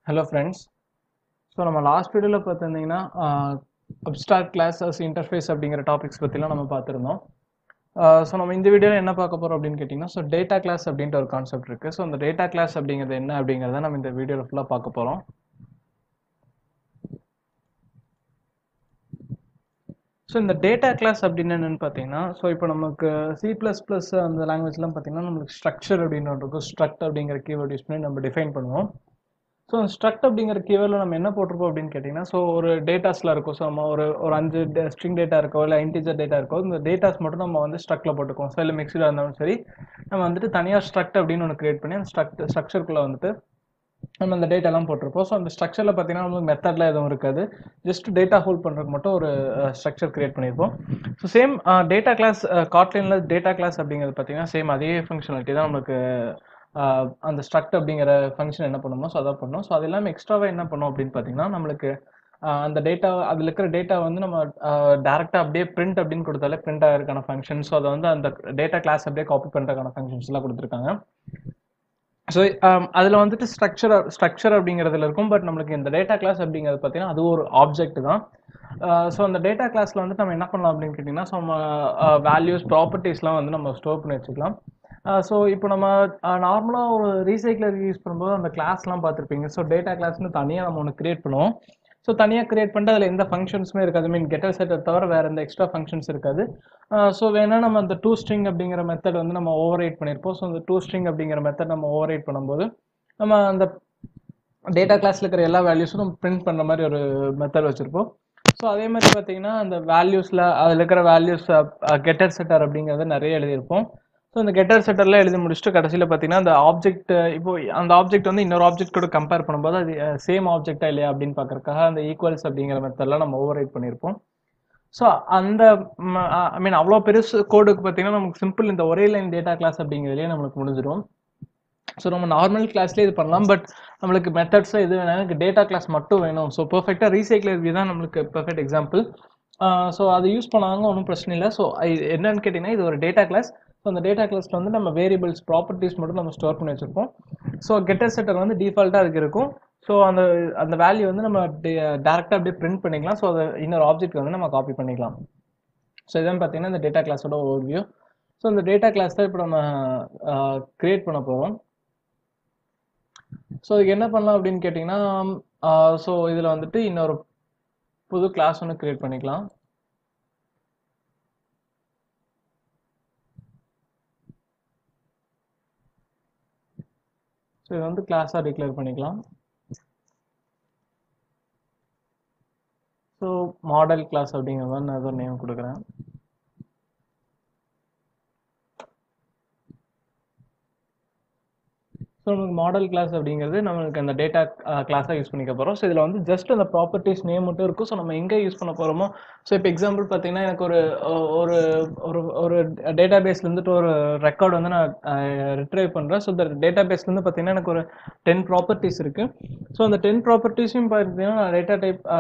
Hello friends. So நம்ம last வீடியோல பார்த்தீங்கன்னா அப்ஸ்ட்ராக்ட் கிளாஸ் அஸ் இன்டர்ஃபேஸ் அப்படிங்கிற டாபிக்ஸ் பற்றிலாம் நம்ம பார்த்துருந்தோம். ஸோ நம்ம இந்த வீடியோவில் என்ன பார்க்க போகிறோம் அப்படின்னு கேட்டிங்கன்னா ஸோ டேட்டா கிளாஸ் அப்படின்ற ஒரு கான்செப்ட் இருக்குது. ஸோ அந்த டேட்டா கிளாஸ் அப்படிங்கிறது என்ன அப்படிங்கிறத நம்ம இந்த வீடியோவில் ஃபுல்லாக பார்க்க போகிறோம். ஸோ இந்த டேட்டா கிளாஸ் அப்படின்னு என்னென்னு பார்த்தீங்கன்னா ஸோ இப்போ நமக்கு C++ அந்த லாங்குவேஜ்லாம் பார்த்தீங்கன்னா நம்மளுக்கு ஸ்ட்ரக்சர் அப்படின்னு ஒன்று இருக்கும். ஸ்ட்ரக்ட் அப்படிங்கிற கீவேர்ட் யூஸ் பண்ணி நம்ம டிஃபைன் பண்ணுவோம். ஸோ ஸ்ட்ரக்ட் அப்படிங்கிற கீவேர்டில் நம்ம என்ன போட்டிருப்போம் அப்படின்னு கேட்டிங்கன்னா ஸோ ஒரு டேட்டாஸில் இருக்கும். ஸோ நம்ம ஒரு 5 ஸ்ட்ரிங் டேட்டா இருக்கோ இல்லை இன்டிஜர் டேட்டா இருக்கோ இந்த டேட்டாஸ் மட்டும் நம்ம வந்து ஸ்ட்ரக்டில் போட்டுக்குவோம். ஸோ இல்லை மிக்ஸ்டாக இருந்தாலும் சரி நம்ம வந்துட்டு தனியாக ஸ்ட்ரக்ட் அப்படின்னு ஒன்று கிரியேட் பண்ணி அந்த ஸ்ட்ரக்சருக்குள்ளே வந்துட்டு நம்ம அந்த டேட்டாலாம் போட்டிருப்போம். ஸோ அந்த ஸ்ட்ரக்சரில் பார்த்தீங்கன்னா நமக்கு மெத்தட்லாம் எதுவும் இருக்காது. ஜஸ்ட் டேட்டா ஹோல்ட் பண்ணுறதுக்கு மட்டும் ஒரு ஸ்ட்ரக்சர் கிரியேட் பண்ணியிருப்போம். ஸோ சேம் டேட்டா கிளாஸ் காட்லினில் டேட்டா கிளாஸ் அப்படிங்கிறது பார்த்தீங்கன்னா சேம் அதே ஃபங்க்ஷனாலிட்டி தான் நமக்கு அந்த ஸ்ட்ரக்ட் அப்படிங்கிற ஃபங்க்ஷன் என்ன பண்ணுமோ ஸோ அதான் பண்ணோம். ஸோ அது இல்லாமல் எக்ஸ்ட்ராவாக என்ன பண்ணோம் அப்படின்னு பார்த்தீங்கன்னா நம்மளுக்கு அந்த டேட்டா அதில் இருக்கிற டேட்டா வந்து நம்ம டேரெக்டாக அப்படியே பிரிண்ட் அப்படின்னு கொடுத்தாலே பிரிண்ட் ஆகிறதுக்கான ஃபங்க்ஷன். ஸோ அதை வந்து அந்த டேட்டா கிளாஸ் அப்படியே காப்பி பண்ணுறதுக்கான ஃபங்க்ஷன்ஸ்லாம் கொடுத்துருக்காங்க. ஸோ அதில் வந்துட்டு ஸ்ட்ரக்சர் அப்படிங்கிறதுல இருக்கும். பட் நம்மளுக்கு இந்த டேட்டா கிளாஸ் அப்படிங்கிறது பார்த்தீங்கன்னா அது ஒரு ஆப்ஜெக்ட் தான். ஸோ அந்த டேட்டா கிளாஸில் வந்துட்டு நம்ம என்ன பண்ணலாம் அப்படின்னு கேட்டிங்கன்னா ஸோ நம்ம வேல்யூஸ் ப்ராப்பர்ட்டிஸ்லாம் வந்து நம்ம ஸ்டோர் பண்ணி வச்சுக்கலாம். ஸோ இப்போ நம்ம நார்மலாக ஒரு ரீசைக்கிளர் யூஸ் பண்ணும்போது அந்த கிளாஸ்லாம் பார்த்துருப்பீங்க. ஸோ டேட்டா கிளாஸ்னு தனியாக நம்ம ஒன்று கிரியேட் பண்ணுவோம். ஸோ தனியாக கிரியேட் பண்ணிட்டு அதில் எந்த ஃபங்க்ஷன்ஸுமே இருக்காது. மீன் கெட்டர் செட்டர் தவிர வேறு எந்த எக்ஸ்ட்ரா ஃபங்க்ஷன்ஸ் இருக்காது. ஸோ வேணால் நம்ம அந்த toString அப்படிங்கிற மெத்தட் வந்து நம்ம ஓவர் ரைட் பண்ணியிருப்போம். ஸோ அந்த toString அப்படிங்கிற மெத்தட் நம்ம ஓவர் ரைட் பண்ணும்போது நம்ம அந்த டேட்டா கிளாஸில் இருக்கிற எல்லா வேல்யூஸும் நம்ம பிரிண்ட் பண்ணுற மாதிரி ஒரு மெத்தட் வச்சுருப்போம். ஸோ அதே மாதிரி பார்த்தீங்கன்னா அந்த வேல்யூஸில் அதில் இருக்கிற வேல்யூஸ் கெட்டர் செட்டர் அப்படிங்கிறத நிறைய எழுதியிருப்போம். ஸோ இந்த கெட்டர் செட்டர்லாம் எழுதி முடிச்சுட்டு கடைசியில் பார்த்தீங்கன்னா அந்த ஆப்ஜெக்ட் இப்போ அந்த ஆப்ஜெக்ட் வந்து இன்னொரு ஆப்ஜெக்ட் கூட கம்பேர் பண்ணும்போது அது சேம் ஆப்ஜெக்டா இல்லையா அப்படின்னு பார்க்கறதுக்காக அந்த ஈக்குவல்ஸ் அப்படிங்கிற மெத்தட்லாம் நம்ம ஓவர் ரைட் பண்ணியிருப்போம். ஸோ அந்த ஐ மீன் அவ்வளோ பெருசு கோடுக்கு பார்த்தீங்கன்னா நமக்கு சிம்பிள் இந்த ஒரே லைன் டேட்டா கிளாஸ் அப்படிங்கிறதுலேயே நம்மளுக்கு முடிஞ்சிடும். ஸோ நம்ம நார்மல் கிளாஸ்லேயே இது பண்ணலாம். பட் நம்மளுக்கு மெத்தட்ஸோ எது வேணாலும் எனக்கு டேட்டா கிளாஸ் மட்டும் வேணும். ஸோ பர்ஃபெக்டாக ரீசைக்கிளர் வியூ தான் நம்மளுக்கு பர்ஃபெக்ட் எக்ஸாம்பிள். ஸோ அது யூஸ் பண்ணாங்க ஒன்றும் பிரச்சனை இல்லை. ஸோ என்னன்னு கேட்டிங்கன்னா இது ஒரு டேட்டா கிளாஸ். ஸோ அந்த டேட்டா கிளாஸில் வந்து நம்ம வேரியபிள்ஸ் ப்ராப்பர்ட்டிஸ் மட்டும் நம்ம ஸ்டோர் பண்ணி வச்சுருப்போம். ஸோ கெட்டர் செட்டர் வந்து டிஃபால்ட்டாக அதுக்கு இருக்கும். ஸோ அந்த அந்த வேல்யூ வந்து நம்ம டேரெக்டாக அப்படியே பிரிண்ட் பண்ணிக்கலாம். ஸோ அதை இன்னொரு ஆப்ஜெக்ட் வந்து நம்ம காப்பி பண்ணிக்கலாம். ஸோ இதான் பார்த்தீங்கன்னா இந்த டேட்டா கிளாஸோட ஓவர்வியூ. ஸோ இந்த டேட்டா கிளாஸ் தான் இப்போ நம்ம கிரியேட் பண்ண போகிறோம். ஸோ இதுக்கு என்ன பண்ணலாம் அப்படின்னு கேட்டிங்கன்னா ஸோ இதில் வந்துட்டு இன்னொரு புது கிளாஸ் ஒன்று கிரியேட் பண்ணிக்கலாம். ஸோ இது வந்து கிளாஸாக டிக்ளேர் பண்ணிக்கலாம். ஸோ மாடல் கிளாஸ் அப்படிங்கிற மாதிரி நான் ஏதோ நேம் கொடுக்குறேன். ஸோ நமக்கு மாடல் கிளாஸ் அப்படிங்கிறது நம்மளுக்கு அந்த டேட்டா கிளாஸாக யூஸ் பண்ணிக்க போகிறோம். ஸோ இதில் வந்து ஜஸ்ட் அந்த ப்ராப்பர்ட்டிஸ் நேம் மட்டும் இருக்கும். ஸோ நம்ம எங்கே யூஸ் பண்ண போகிறோமோ ஸோ இப்போ எக்ஸாம்பிள் பார்த்தீங்கன்னா எனக்கு ஒரு ஒரு ஒரு ஒரு டேட்டா பேஸ்லேருந்துட்டு ஒரு ரெக்கார்டு வந்து நான் ரிட்ரைவ் பண்ணுறேன். ஸோ இந்த டேட்டா பேஸ்லேருந்து பார்த்தீங்கன்னா எனக்கு ஒரு 10 ப்ராப்பர்ட்டிஸ் இருக்குது. ஸோ அந்த 10 ப்ராப்பர்ட்டிஸையும் பார்த்தீங்கன்னா நான்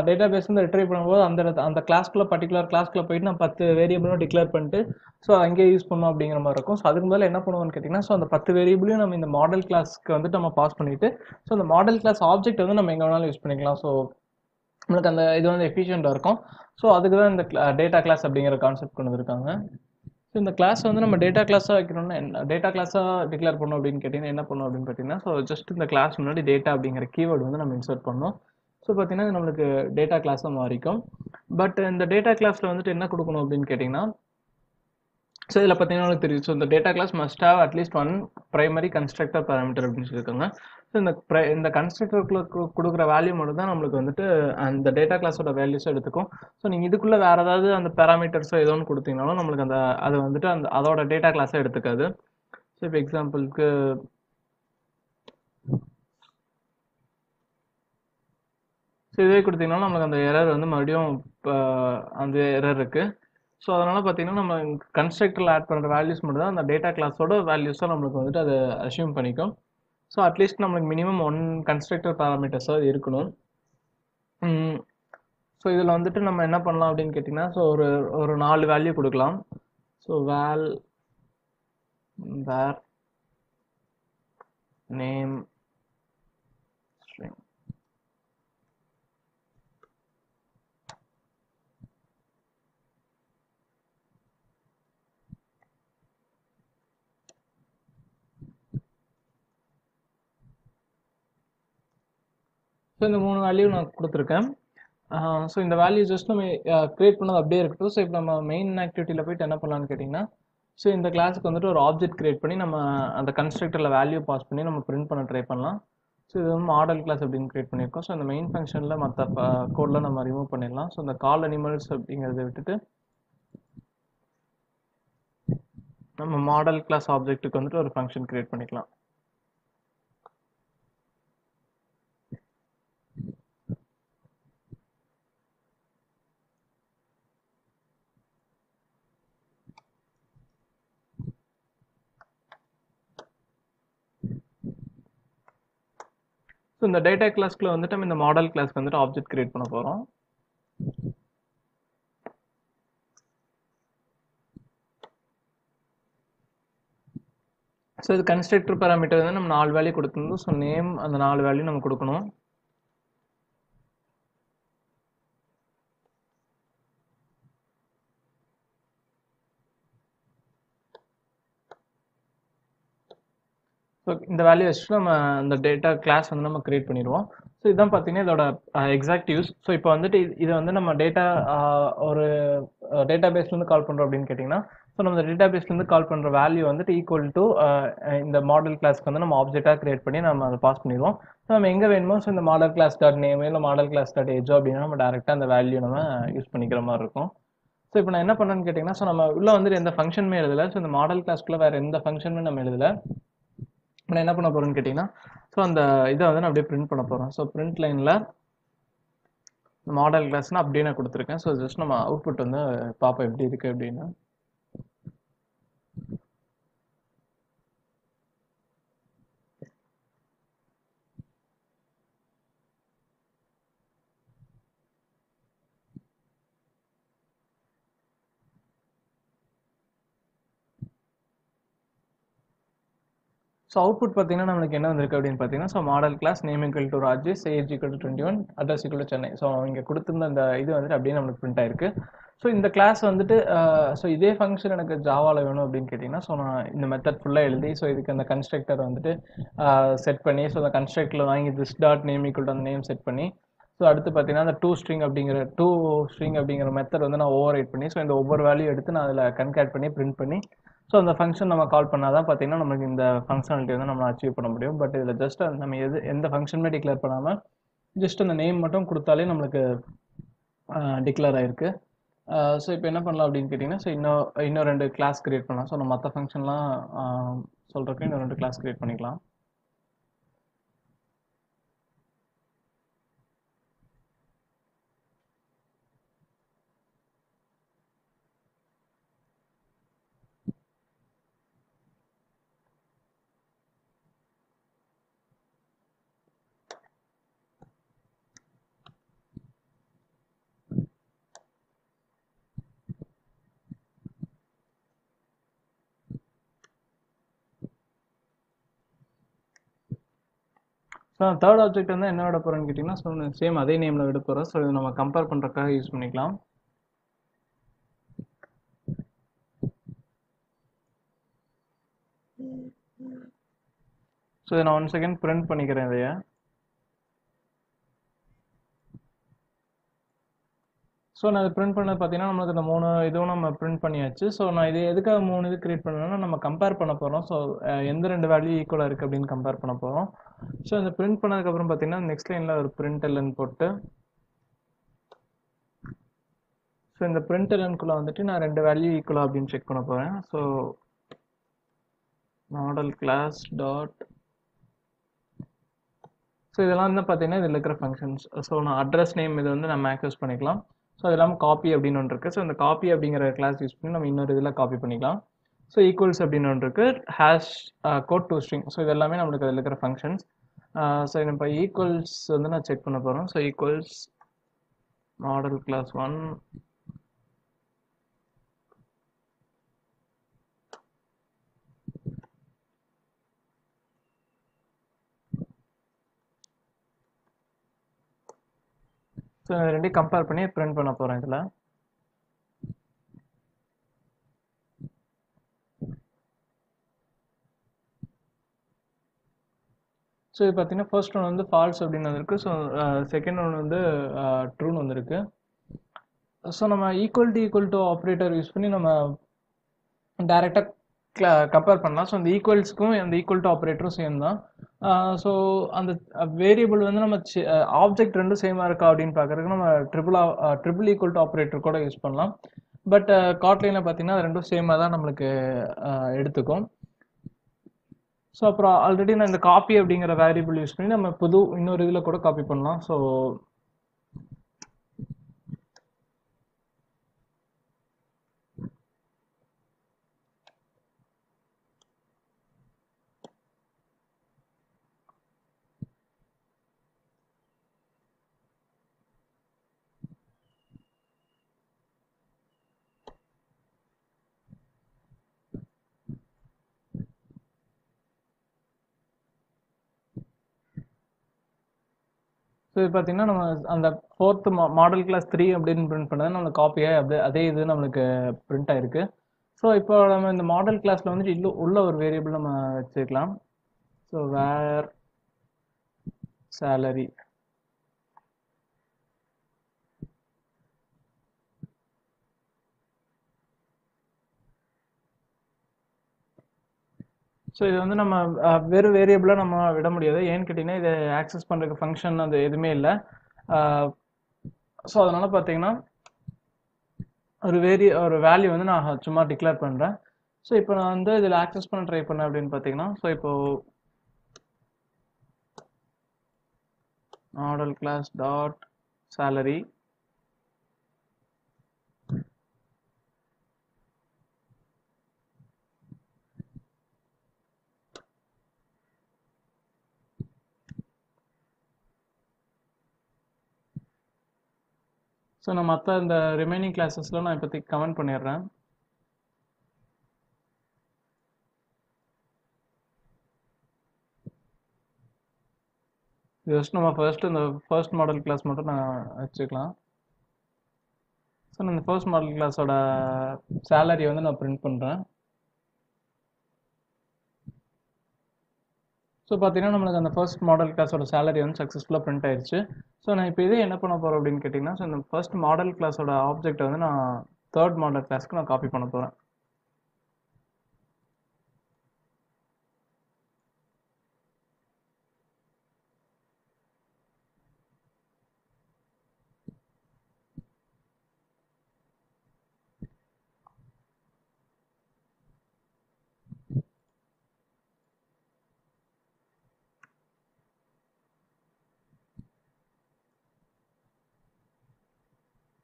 டேட்டா பேஸ்லேருந்து ரிட்ரைவ் பண்ணும்போது அந்த கிளாஸ்க்குள்ளே பர்டிகுலர் கிளாஸ்க்குள்ளே போயிட்டு நான் 10 வேரியபிளும் டிக்ளேர் பண்ணிட்டு ஸோ அங்கேயே யூஸ் பண்ணணும் அப்படிங்கிற மாதிரி இருக்கும். ஸோ அதுக்கு முதல்ல என்ன பண்ணுவோம்னு கேட்டிங்கன்னா ஸோ அந்த 10 வேரியபிளையும் நம்ம இந்த மாடல் கிளாஸ்க்கு வந்துட்டு நம்ம பாஸ் பண்ணிவிட்டு ஸோ அந்த மாடல் கிளாஸ் ஆப்ஜெக்ட் வந்து நம்ம எங்கே வேணாலும் யூஸ் பண்ணிக்கலாம். ஸோ நம்மளுக்கு அந்த இது வந்து எஃபிஷியண்ட்டாக இருக்கும். ஸோ அதுக்கு தான் இந்த டேட்டா கிளாஸ் அப்படிங்கிற கான்செப்ட் கொண்டு வந்திருக்காங்க. ஸோ இந்த கிளாஸ் வந்து நம்ம டேட்டா கிளாஸாக வைக்கணும்னா டேட்டா கிளாஸாக டிக்ளேர் பண்ணோம் அப்படின்னு கேட்டிங்கன்னா என்ன பண்ணணும் அப்படின்னு பார்த்தீங்கன்னா ஸோ ஜஸ்ட் இந்த கிளாஸ் முன்னாடி டேட்டா அப்படிங்கிற கீவேர்டு வந்து நம்ம இன்சர்ட் பண்ணணும். ஸோ பார்த்தீங்கன்னா நம்மளுக்கு டேட்டா கிளாஸாக மாறிக்கும். பட் இந்த டேட்டா கிளாஸில் வந்துட்டு என்ன கொடுக்கணும் அப்படின்னு கேட்டிங்கன்னா ஸோ இதில் பார்த்தீங்கன்னா உங்களுக்கு தெரியும். ஸோ இந்த data class must have at least 1 primary constructor parameter அப்படின்னு சொல்லியிருக்காங்க. ஸோ இந்த கன்ஸ்ட்ரக்டருக்குள்ள கொடுக்குற வேல்யூ மட்டும் தான் நம்மளுக்கு வந்துட்டு அந்த டேட்டா கிளாஸோட வேல்யூஸும் எடுத்துக்கும். ஸோ நீங்கள் இதுக்குள்ளே வேறு ஏதாவது அந்த பேராமீட்டர்ஸோ ஏதோ ஒன்று கொடுத்தீங்கனாலும் நம்மளுக்கு அது வந்துட்டு அதோட டேட்டா கிளாஸை எடுத்துக்காது. ஸோ இப்போ எக்ஸாம்பிளுக்கு ஸோ இதே கொடுத்தீங்கன்னா நம்மளுக்கு அந்த எரர் வந்து மறுபடியும் அந்த எரர் இருக்குது. ஸோ அதனால் பார்த்தீங்கன்னா நம்ம கன்ஸ்ட்ரக்டரில் ஆட் பண்ணுற வேல்யூஸ் மட்டும் தான் அந்த டேட்டா கிளாஸோட வேல்யூஸாக நம்மளுக்கு வந்துட்டு அதை அசியூம் பண்ணிக்கும். ஸோ அட்லீஸ்ட் நம்மளுக்கு மினிமம் 1 கன்ஸ்ட்ரக்டர் பேராமீட்டர்ஸாக இருக்கணும். ஸோ இதில் வந்துட்டு நம்ம என்ன பண்ணலாம் அப்படின்னு கேட்டிங்கன்னா ஸோ ஒரு 4 வேல்யூ கொடுக்கலாம். So where name string so இந்த 3 வேல்யூ நான் கொடுத்துருக்கேன். ஸோ இந்த வேல்யூ ஜஸ்ட் நம்ம கிரியேட் பண்ணது அப்படியே இருக்கட்டும். ஸோ இப்போ நம்ம மெயின் ஆக்டிவிட்டியில் போயிட்டு என்ன பண்ணலான்னு கேட்டிங்கன்னா, ஸோ இந்த கிளாஸுக்கு வந்துட்டு ஒரு ஆப்ஜெக்ட் கிரியேட் பண்ணி நம்ம அந்த கன்ஸ்ட்ரக்டரில் வேல்யூ பாஸ் பண்ணி நம்ம பிரிண்ட் பண்ண ட்ரை பண்ணலாம். ஸோ இது வந்து மாடல் கிளாஸ் அப்படின்னு கிரியேட் பண்ணியிருக்கோம். ஸோ இந்த மெயின் ஃபங்க்ஷனில் மற்ற கோடில் நம்ம ரிமூவ் பண்ணிடலாம். ஸோ இந்த கால் அனிமல்ஸ் அப்படிங்கிறத விட்டுட்டு நம்ம மாடல் கிளாஸ் ஆப்ஜெக்ட்டுக்கு வந்துட்டு ஒரு ஃபங்க்ஷன் கிரியேட் பண்ணிக்கலாம். ஸோ இந்த டேட்டா கிளாஸ்க்குள்ள வந்துட்டு நம்ம இந்த மாடல் கிளாஸ்க்கு வந்துட்டு ஆப்ஜெக்ட் கிரியேட் பண்ண போகிறோம். ஸோ இது கன்ஸ்ட்ரக்டர் பேராமீட்டர் வந்து நம்ம 4 வேல்யூ கொடுத்துருந்தோம். ஸோ நேம் அந்த 4 வேல்யூ நம்ம கொடுக்கணும். ஸோ இந்த வேல்யூ வச்சுட்டு நம்ம இந்த டேட்டா கிளாஸ் வந்து நம்ம கிரியேட் பண்ணிடுவோம். ஸோ இதுதான் பார்த்தீங்கன்னா இதோட எக்ஸாக்ட் யூஸ். ஸோ இப்போ வந்துட்டு இதை வந்து நம்ம டேட்டா ஒரு டேட்டா பேஸ்லேருந்து கால் பண்ணுறோம் அப்படின்னு கேட்டிங்கன்னா, ஸோ நம்ம டேட்டா பேஸ்லேருந்து கால் பண்ணுற வேல்யூ வந்துட்டு ஈக்குவல் டு இந்த மாடல் கிளாஸ்க்கு வந்து நம்ம ஆப்ஜெக்டாக கிரியேட் பண்ணி நம்ம அதை பாஸ் பண்ணிடுவோம். ஸோ நம்ம எங்கே வேணுமோ ஸோ இந்த மாடல் கிளாஸ் டாட் நேம் இல்லை மாடல் கிளாஸ் டாட் ஏஜோ அப்படின்னா நம்ம டேரெக்டாக அந்த வேல்யூ நம்ம யூஸ் பண்ணிக்கிற மாதிரி இருக்கும். ஸோ இப்போ நான் என்ன பண்ணேன்னு கேட்டிங்கன்னா, ஸோ நம்ம உள்ள வந்துட்டு எந்த ஃபங்க்ஷனுமே எழுதலை. ஸோ இந்த மாடல் கிளாஸ்க்குள்ளே வேறு எந்த ஃபங்க்ஷனுமே நம்ம எழுதலை. நான் என்ன பண்ண போறேன்னு கேட்டிங்கன்னா, ஸோ அந்த இதை வந்து நான் அப்படியே பிரிண்ட் பண்ண போகிறேன். ஸோ பிரிண்ட் லைனில் மாடல் கிளாஸ்னால் அப்படியே நான் கொடுத்துருக்கேன். ஸோ ஜஸ்ட் நம்ம அவுட்புட் வந்து பார்ப்போம் எப்படி இருக்குது அப்படின்னு. ஸோ அவுட்புட் பார்த்தீங்கன்னா நம்மளுக்கு என்ன வந்திருக்கு அப்படின்னு பார்த்தீங்கன்னா, so model class name equal to Rajesh, age equal to 21, address equal to Chennai. So இங்கே கொடுத்துருந்த அந்த இது வந்துட்டு அப்படியே நம்மளுக்கு பிரிண்ட் ஆயிருக்கு. ஸோ இந்த கிளாஸ் வந்துட்டு ஸோ இதே ஃபங்க்ஷன் எனக்கு ஜாவாவில் வேணும் அப்படின்னு கேட்டிங்கன்னா, ஸோ நான் இந்த மெத்தட் ஃபுல்லாக எழுதி ஸோ இதுக்கு அந்த கன்ஸ்ட்ரக்டர் வந்துட்டு செட் பண்ணி ஸோ அந்த கன்ஸ்ட்ரக்டரில் வாங்கி this dot name equal to அந்த நேம் செட் பண்ணி ஸோ அடுத்து பார்த்தீங்கன்னா அந்த டூ ஸ்ட்ரிங் அப்படிங்கிற மெத்தட் வந்து நான் ஓவர் ரைட் பண்ணி ஸோ இந்த ஒவ்வொரு வேல்யூ எடுத்து நான் அதில் கன்கேட் பண்ணி பிரிண்ட் பண்ணி ஸோ அந்த ஃபங்க்ஷன் நம்ம கால் பண்ணால் தான் பார்த்தீங்கன்னா நமக்கு இந்த ஃபங்க்ஷனாலிட்டி வந்து நம்ம அச்சீவ் பண்ண முடியும். பட் இதில் ஜஸ்ட் நம்ம எந்த ஃபங்க்ஷனுமே டிக்ளேர் பண்ணாமல் ஜஸ்ட் அந்த நேம் மட்டும் கொடுத்தாலே நம்மளுக்கு டிக்ளேர் ஆயிருக்கு. ஸோ இப்போ என்ன பண்ணலாம் அப்படின்னு கேட்டிங்கன்னா, ஸோ இன்னும் 2 கிளாஸ் கிரியேட் பண்ணலாம். ஸோ நம்ம மற்ற ஃபங்க்ஷன்லாம் சொல்கிறதுக்கு இன்னும் 2 கிளாஸ் கிரியேட் பண்ணிக்கலாம். ஸோ தேர்ட் ஆப்ஜெக்ட் வந்து என்ன விட போகிறோன்னு கேட்டிங்கன்னா, ஸோ சேம் அதே நேமில் விட போகிறோம். ஸோ இதை நம்ம கம்பேர் பண்ணுறதுக்காக யூஸ் பண்ணிக்கலாம். ஸோ இதை நான் 1 செகண்ட் பிரிண்ட் பண்ணிக்கிறேன் இதைய. ஸோ நான் இது பிரிண்ட் பண்ணது பார்த்தீங்கன்னா நம்மளுக்கு இந்த 3 இதுவும் நம்ம பிரிண்ட் பண்ணியாச்சு. ஸோ நான் இது எதுக்காக 3 இது கிரியேட் பண்ணணும்னா நம்ம கம்பேர் பண்ண போகிறோம். ஸோ எந்த 2 வேல்யூ ஈக்குவலாக இருக்குது அப்படின்னு கம்பேர் பண்ண போகிறோம். ஸோ இந்த பிரிண்ட் பண்ணதுக்கப்புறம் பார்த்தீங்கன்னா நெக்ஸ்ட் லைனில் ஒரு பிரிண்ட் எல்என் போட்டு ஸோ இந்த பிரிண்ட் எல்என்குள்ளே வந்துட்டு நான் 2 வேல்யூ ஈக்குவலாக அப்படின்னு செக் பண்ண போகிறேன். So model class dot so இதெல்லாம் வந்து பார்த்தீங்கன்னா இதில் இருக்கிற ஃபங்க்ஷன்ஸ். ஸோ நான் அட்ரஸ் நேம் இது வந்து நம்ம ஆக்சஸ் பண்ணிக்கலாம். ஸோ அது இல்லாமல் காப்பி அப்படின்னு ஒன்று இருக்குது. ஸோ இந்த காப்பி அப்படிங்கிற கிளாஸ் யூஸ் பண்ணி நம்ம இன்னொரு இதில் காப்பி பண்ணிக்கலாம். ஸோ ஈக்குவல்ஸ் அப்படின்னு ஒன்று இருக்குது. Hash code to string. So இது எல்லாமே நம்மளுக்கு அதில் இருக்கிற ஃபங்க்ஷன்ஸ். ஸோ இப்போ ஈக்குவல்ஸ் வந்து நான் செக் பண்ண போகிறோம். So equals model class 1 so ரெண்டையும் கம்பேர் பண்ணி பிரிண்ட் பண்ண போகிறேன் இதில். ஸோ இது பார்த்தீங்கன்னா ஃபர்ஸ்ட் ஒன் வந்து ஃபால்ஸ் அப்படின்னு வந்திருக்கு. ஸோ செகண்ட் ஒன் வந்து ட்ரூன்னு வந்திருக்கு. ஸோ நம்ம ஈக்குவல் டு ஆப்ரேட்டர் யூஸ் பண்ணி நம்ம டைரெக்டாக கம்பேர் பண்ணலாம். ஸோ அந்த ஈக்குவல்ஸ்க்கும் அந்த ஈக்குவல் டு ஆப்ரேட்டரும் சேம் தான். ஸோ அந்த வேரியபிள் வந்து நம்ம ஆப்ஜெக்ட் ரெண்டும் சேமாக இருக்கா அப்படின்னு பார்க்குறதுக்கு நம்ம ட்ரிபிள் ஈக்குவல் டு ஆப்ரேட்டர் கூட யூஸ் பண்ணலாம். பட் காட்லைனில் பார்த்தீங்கன்னா அது ரெண்டும் சேமாக தான் நம்மளுக்கு எடுத்துக்கும். ஸோ அப்புறம் ஆல்ரெடி நான் இந்த காப்பி அப்படிங்கிற வேரியபிள் யூஸ் பண்ணி நம்ம புது இன்னொரு இதில் கூட காப்பி பண்ணலாம். ஸோ இது பார்த்தீங்கன்னா நம்ம அந்த ஃபோர்த்து மாடல் கிளாஸ் 3 அப்படின்னு பிரிண்ட் பண்ணது நம்மளுக்கு காப்பியாக அப்படியே அதே இது நம்மளுக்கு பிரிண்ட் ஆயிருக்கு. ஸோ இப்போ நம்ம இந்த மாடல் கிளாஸில் வந்துட்டு இன்னும் உள்ள ஒரு வேரியபிள் நம்ம வச்சுக்கலாம். So where salary. ஸோ இது வந்து நம்ம வெறும் வேரியபிளாக நம்ம விட முடியாது. ஏன்னு கேட்டிங்கன்னா இதை ஆக்சஸ் பண்ணுறதுக்கு ஃபங்க்ஷன் அது எதுவுமே இல்லை. ஸோ அதனால் பார்த்தீங்கன்னா ஒரு வேல்யூ வந்து நான் சும்மா டிக்ளேர் பண்ணுறேன். ஸோ இப்போ நான் வந்து இதில் ஆக்சஸ் பண்ண ட்ரை பண்ணேன் அப்படின்னு பார்த்தீங்கன்னா, ஸோ இப்போது model class dot salary so நான் மற்ற இந்த ரிமைனிங் கிளாஸஸில் நான் இப்போதைக்கு கமெண்ட் பண்ணிடுறேன். ஜஸ்ட் நம்ம இந்த ஃபர்ஸ்ட் மாடல் கிளாஸ் மட்டும் நான் வச்சுக்கலாம். ஸோ நான் இந்த ஃபர்ஸ்ட் மாடல் கிளாஸோட சேலரி வந்து நான் பிரிண்ட் பண்ணுறேன். ஸோ பார்த்தீங்கன்னா நம்மளுக்கு அந்த ஃபர்ஸ்ட் மாடல் கிளாஸோட சேலரி வந்து சக்ஸஸ்ஃபுல்லாக பிரிண்ட் ஆயிடுச்சு. ஸோ நான் இப்போ இதே என்ன பண்ண போகிறேன் அப்படின்னு கேட்டிங்கன்னா, ஸோ இந்த ஃபர்ஸ்ட் மாடல் கிளாஸோட ஆப்ஜெக்ட் வந்து நான் தேர்ட் மாடல் கிளாஸ்க்கு நான் காப்பி பண்ண போகிறேன்.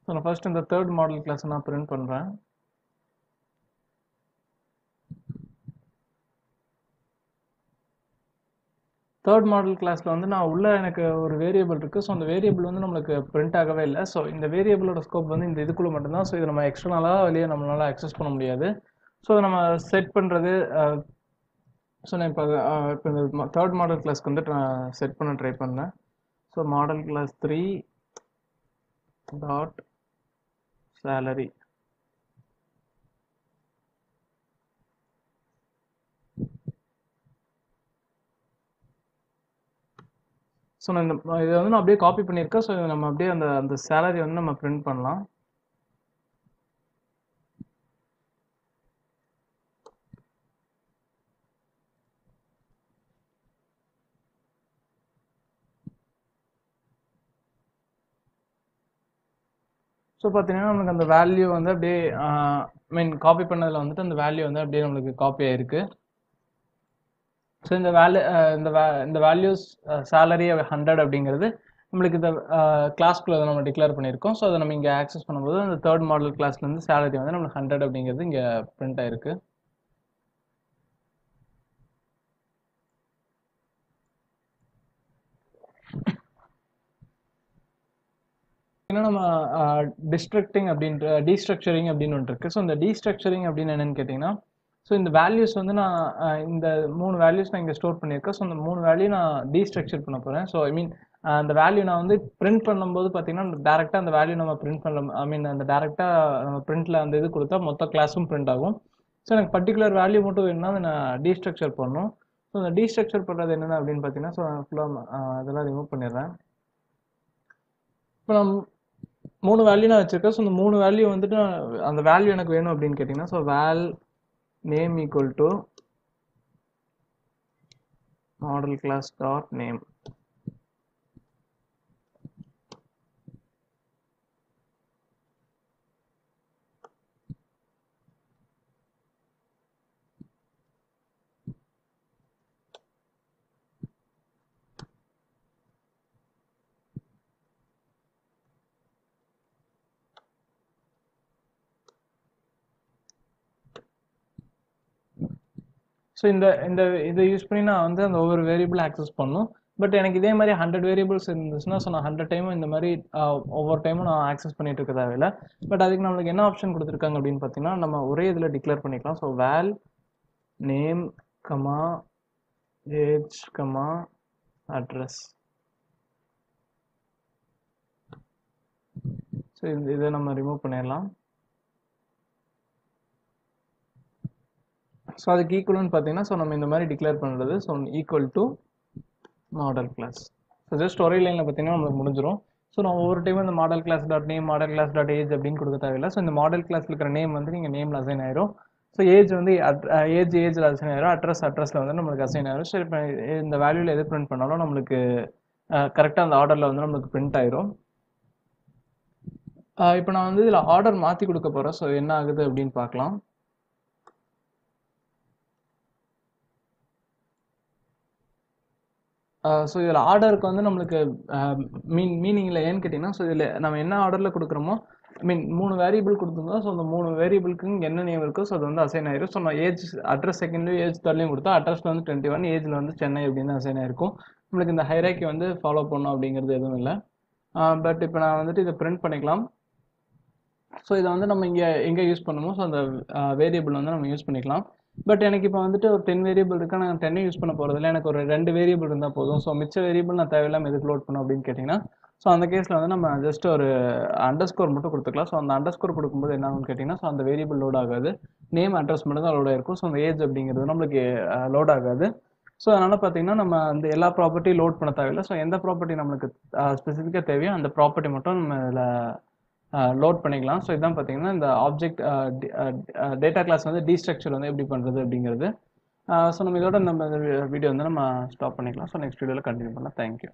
ஸோ நான் ஃபர்ஸ்ட் இந்த தேர்ட் மாடல் கிளாஸை நான் பிரிண்ட் பண்ணுறேன். தேர்ட் மாடல் கிளாஸில் வந்து நான் உள்ள எனக்கு ஒரு வேரியபிள் இருக்குது. ஸோ அந்த வேரியபிள் வந்து நம்மளுக்கு பிரிண்ட் ஆகவே இல்லை. ஸோ இந்த வேரியபிளோட ஸ்கோப் வந்து இந்த இதுக்குள்ளே மட்டும்தான். ஸோ இது நம்ம எக்ஸ்டர்னலாக வெளியே நம்மளால் அக்சஸ் பண்ண முடியாது. ஸோ நம்ம செட் பண்ணுறது ஸோ நான் இப்போ இந்த தேர்ட் மாடல் கிளாஸ்க்கு வந்துட்டு நான் செட் பண்ண ட்ரை பண்ணேன். So model class 3 dot salary. So நான் இதை வந்து நான் அப்படியே காப்பி பண்ணியிருக்கேன். ஸோ நம்ம அப்படியே அந்த சேலரி வந்து நம்ம பிரிண்ட் பண்ணலாம். ஸோ பார்த்தீங்கன்னா நமக்கு அந்த வேல்யூ வந்து அப்படியே காப்பி பண்ணதில் வந்துட்டு அந்த வேல்யூ வந்து அப்படியே நம்மளுக்கு காப்பி ஆயிருக்கு. ஸோ இந்த வேல்யூஸ் சேலரி 100 அப்படிங்கிறது நம்மளுக்கு இந்த கிளாஸ்க்குள்ள நம்ம டிக்ளேர் பண்ணியிருக்கோம். ஸோ அதை நம்ம இங்கே ஆக்சஸ் பண்ணும்போது அந்த தேர்ட் மாடல் கிளாஸ்லேருந்து சேலரி வந்து நம்மளுக்கு 100 அப்படிங்கிறது இங்கே பிரிண்ட் ஆயிருக்கு. நம்ம டீஸ்ட்ரக்சரிங் அப்படின்னு ஒன்று இருக்குது. ஸோ இந்த டீஸ்ட்ரக்சரிங் அப்படின்னு என்னன்னு கேட்டிங்கன்னா, ஸோ இந்த வேல்யூஸ் வந்து நான் இந்த 3 வேல்யூஸ் நான் இங்கே ஸ்டோர் பண்ணியிருக்கேன். ஸோ அந்த 3 வேல்யூ நான் டீஸ்ட்ரக்சர் பண்ண போகிறேன். ஸோ அந்த வேல்யூ நான் வந்து பிரிண்ட் பண்ணும்போது பார்த்தீங்கன்னா டேரெக்டாக அந்த வேல்யூ நம்ம பிரிண்ட் பண்ணலாம். அந்த டேரெக்டாக நம்ம பிரிண்ட்டில் அந்த இது கொடுத்தா மொத்த கிளாஸும் பிரிண்ட் ஆகும். ஸோ எனக்கு பர்டிகுலர் வேல்யூ மட்டும் வேணும்னா அதை நான் டீஸ்ட்ரக்சர் பண்ணணும். ஸோ இந்த டீஸ்ட்ரக்சர் பண்ணுறது என்னென்ன அப்படின்னு பார்த்தீங்கன்னா, ஸோ ஃபுல்லாக இதெல்லாம் ரிமூவ் பண்ணிடுறேன். இப்போ நான் 3 வேல்யூ நான் வச்சிருக்கேன். ஸோ இந்த 3 வேல்யூ வந்துட்டு அந்த வேல்யூ எனக்கு வேணும் அப்படின்னு கேட்டிங்கன்னா, so val name equal to model class dot name. So இதை யூஸ் பண்ணி நான் வந்து அந்த ஒவ்வொரு வேரியபிள் ஆக்சஸ் பண்ணும். பட் எனக்கு இதே மாதிரி 100 வேரியபிள்ஸ் இருந்துச்சுன்னா, ஸோ நான் 100 டைமும் இந்த மாதிரி ஒவ்வொரு டைமும் நான் ஆக்சஸ் பண்ணிட்டு இருக்க தேவையில்லை. பட் அதுக்கு நம்மளுக்கு என்ன ஆப்ஷன் கொடுத்துருக்காங்க அப்படின்னு பார்த்தீங்கன்னா, நம்ம ஒரே இதில் டிக்ளேர் பண்ணிக்கலாம். So val name comma age comma address. So இதை நம்ம ரிமூவ் பண்ணிடலாம். ஸோ அதுக்கு ஈக்குவல்னு பார்த்தீங்கன்னா, ஸோ நம்ம இந்த மாதிரி டிக்ளேர் பண்ணுறது, so equal to model class. So just ஒரே லைனில் பார்த்தீங்கன்னா நம்மளுக்கு முடிஞ்சிடும். ஸோ நான் ஒவ்வொரு டைமும் இந்த model class dot name, model class dot age அப்படின்னு கொடுக்க தேவையில்லை. ஸோ இந்த மாடல் கிளாஸில் இருக்கிற நேம் வந்து நீங்கள் நேமில் அசைன் ஆயிரும். ஸோ ஏஜ் வந்து ஏஜில் அசைன் ஆயிரும், அட்ரஸில் வந்து நம்மளுக்கு அசைன் ஆயிரும். ஸோ இப்போ இந்த வேல்யூவில் எது பிரிண்ட் பண்ணாலும் நம்மளுக்கு கரெக்டாக அந்த ஆர்டரில் வந்து நம்மளுக்கு பிரிண்ட் ஆயிரும். இப்போ நான் வந்து இதில் ஆர்டர் மாற்றி கொடுக்க போகிறேன். ஸோ என்ன ஆகுது அப்படின்னு பார்க்கலாம். ஸோ இதில் ஆர்டருக்கு வந்து நம்மளுக்கு மீனிங்கில் ஏன்னு கேட்டிங்கன்னா, ஸோ இதில் நம்ம என்ன ஆர்டரில் கொடுக்குறோமோ, மீன் 3 வேரியபிள் கொடுத்துருந்தோம். ஸோ அந்த 3 வேரியபிளுக்கு என்ன நேம் இருக்கோ, ஸோ அது வந்து அசைன் ஆயிரும். ஸோ நான் ஏஜ் அட்ரஸ் செகண்ட்லையும் ஏஜ் தேர்ட்லையும் கொடுத்தா, அட்ரஸில் வந்து 21, ஏஜில் வந்து சென்னை அப்படின்னு அசைன் ஆயிருக்கும். நம்மளுக்கு இந்த ஹைராக்கி வந்து ஃபாலோ பண்ணணும் அப்படிங்கிறது எதுவும் இல்லை. பட் இப்போ நான் வந்துட்டு இதை பிரிண்ட் பண்ணிக்கலாம். ஸோ இதை வந்து நம்ம எங்கே யூஸ் பண்ணுமோ, ஸோ அந்த வேரியபிள் வந்து நம்ம யூஸ் பண்ணிக்கலாம். பட் எனக்கு இப்போ வந்துட்டு ஒரு 10 வேரியபிள் இருக்கு, நான் 10 யூஸ் பண்ண போகிறதில்ல, எனக்கு ஒரு 2 வேரியபிள் இருந்தால் போதும். ஸோ மிச்ச வேரியபிள் நான் தேவையில்லாமல் எதுக்கு லோட் பண்ணும் அப்படின்னு கேட்டிங்கன்னா, ஸோ அந்த கேஸில் வந்து நம்ம ஜஸ்ட் ஒரு அண்டர்ஸ்கோர் மட்டும் கொடுத்துக்கலாம். ஸோ அந்த அண்டர்ஸ்கோர் கொடுக்கும்போது என்ன ஆகும்னு கேட்டிங்கன்னா, ஸோ அந்த வேரியபிள் லோட் ஆகாது, நேம் அட்ரஸ் மட்டும் தான் லோட் ஆகிருக்கும். ஸோ அந்த ஏஜ் அப்படிங்கிறது நம்மளுக்கு லோட் ஆகாது. ஸோ அதனால் பார்த்தீங்கன்னா நம்ம அந்த எல்லா ப்ராப்பர்ட்டியும் லோட் பண்ண தேவையில்லை. ஸோ எந்த ப்ராப்பர்ட்டி நம்மளுக்கு ஸ்பெசிஃபிக்காக தேவையோ அந்த ப்ராப்பர்ட்டி மட்டும் நம்ம இதில் லோட் பண்ணிக்கலாம். ஸோ இதான் பார்த்தீங்கன்னா இந்த ஆப்ஜெக்ட் டேட்டா கிளாஸ் வந்து டீஸ்ட்ரக்சர் வந்து எப்படி பண்ணுறது அப்படிங்கிறது. ஸோ நம்ம இதோட நம்ம வீடியோ வந்து நம்ம ஸ்டாப் பண்ணிக்கலாம். ஸோ நெக்ஸ்ட் வீடியோவில் கண்டினியூ பண்ணலாம். தேங்க்யூ.